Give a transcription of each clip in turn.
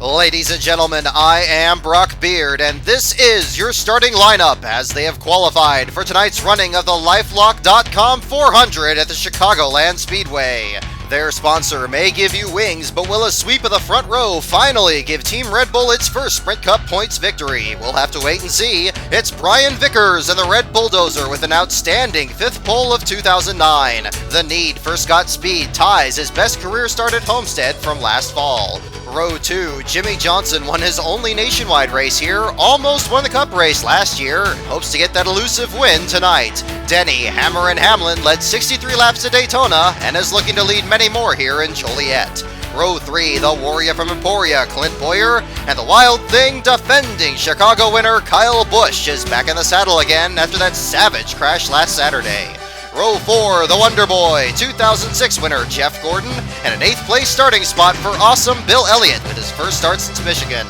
Ladies and gentlemen, I am Brock Beard, and this is your starting lineup as they have qualified for tonight's running of the LifeLock.com 400 at the Chicagoland Speedway. Their sponsor may give you wings, but will a sweep of the front row finally give Team Red Bull its first Sprint Cup points victory? We'll have to wait and see. It's Brian Vickers and the Red Bulldozer with an outstanding 5th pole of 2009. The need for Scott Speed ties his best career start at Homestead from last fall. Row 2, Jimmy Johnson won his only nationwide race here, almost won the Cup race last year, hopes to get that elusive win tonight. Denny, Hammer, and Hamlin led 63 laps at Daytona and is looking to lead many more here in Joliet. Row 3, the Warrior from Emporia, Clint Boyer, and the Wild Thing defending Chicago winner Kyle Busch is back in the saddle again after that savage crash last Saturday. Row 4, the Wonder Boy, 2006 winner Jeff Gordon, and an 8th place starting spot for awesome Bill Elliott with his first start since Michigan.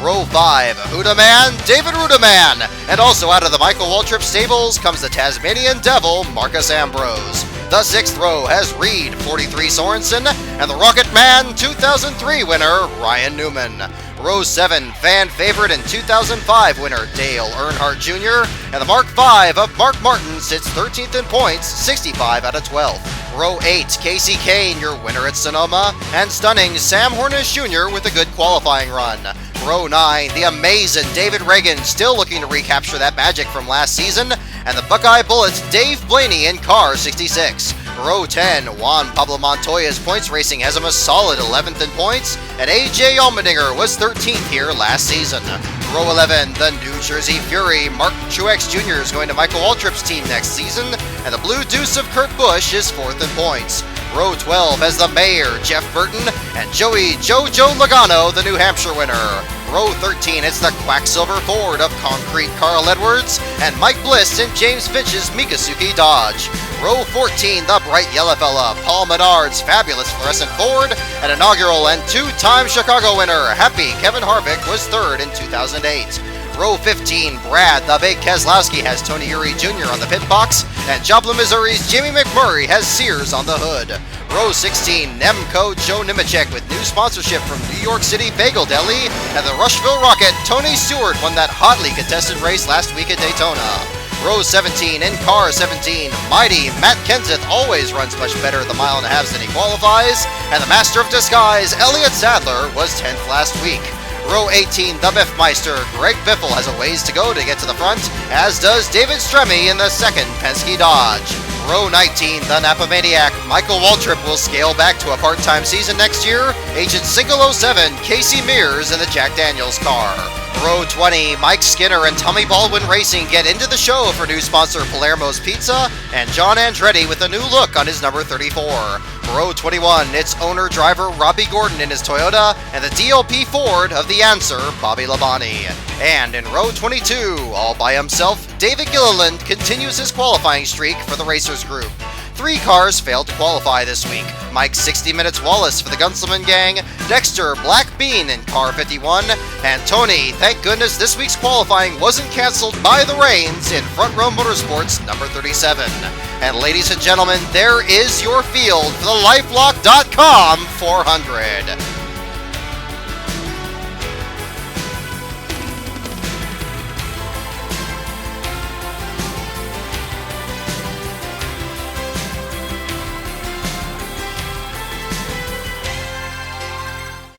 Row 5, Hudaman, David Rudaman, and also out of the Michael Waltrip stables comes the Tasmanian Devil, Marcus Ambrose. The 6th row has Reed, 43 Sorensen, and the Rocket Man 2003 winner Ryan Newman. Row 7, fan favorite and 2005 winner Dale Earnhardt Jr., and the Mark 5 of Mark Martin sits 13th in points, 65 out of 12. Row 8, Casey Kane, your winner at Sonoma, and stunning Sam Hornish Jr. with a good qualifying run. Row 9, the amazing David Reagan still looking to recapture that magic from last season, and the Buckeye Bullets Dave Blaney in car 66. Row 10, Juan Pablo Montoya's points racing has him a solid 11th in points, and AJ Allmendinger was 13th here last season. Row 11, the New Jersey Fury, Mark Truex Jr. is going to Michael Waltrip's team next season, and the Blue Deuce of Kurt Busch is 4th in points. Row 12 has the Mayor, Jeff Burton, and Joey Jojo Logano, the New Hampshire winner. Row 13, it's the Quacksilver Ford of Concrete Carl Edwards, and Mike Bliss in James Finch's Mikasuki Dodge. Row 14, the Bright Yellow Fella, Paul Menard's fabulous fluorescent Ford, an inaugural and 2-time Chicago winner, Happy Kevin Harvick was 3rd in 2008. Row 15, Brad the Big Keselowski has Tony Eury Jr. on the pit box, and Joplin, Missouri's Jamie McMurray has Sears on the hood. Row 16, Nemco Joe Nemechek with new sponsorship from New York City Bagel Deli, and the Rushville Rocket Tony Stewart won that hotly contested race last week at Daytona. Row 17, in car 17, mighty Matt Kenseth always runs much better at the mile and a half than he qualifies, and the Master of Disguise ELLIOTT Sadler was 10th last week. Row 18, the Biffmeister, Greg Biffle has a ways to go to get to the front, as does David Stremme in the 2nd Penske Dodge. Row 19, the Napa Maniac, Michael Waltrip will scale back to a part-time season next year, Agent Single 07, Casey Mears in the Jack Daniels car. Row 20, Mike Skinner and Tommy Baldwin Racing get into the show for new sponsor Palermo's Pizza, and John Andretti with a new look on his number 34. Row 21, it's owner-driver Robbie Gordon in his Toyota, and the DLP Ford of the Answer, Bobby Labonte. And in row 22, all by himself, David Gilliland continues his qualifying streak for the Racers Group. 3 cars failed to qualify this week. Mike 60 Minutes Wallace for the Gunselman Gang, Dexter Black Bean in car 51, and Tony, thank goodness this week's qualifying wasn't canceled by the rains in Front Row Motorsports number 37. And ladies and gentlemen, there is your field for the LifeLock.com 400.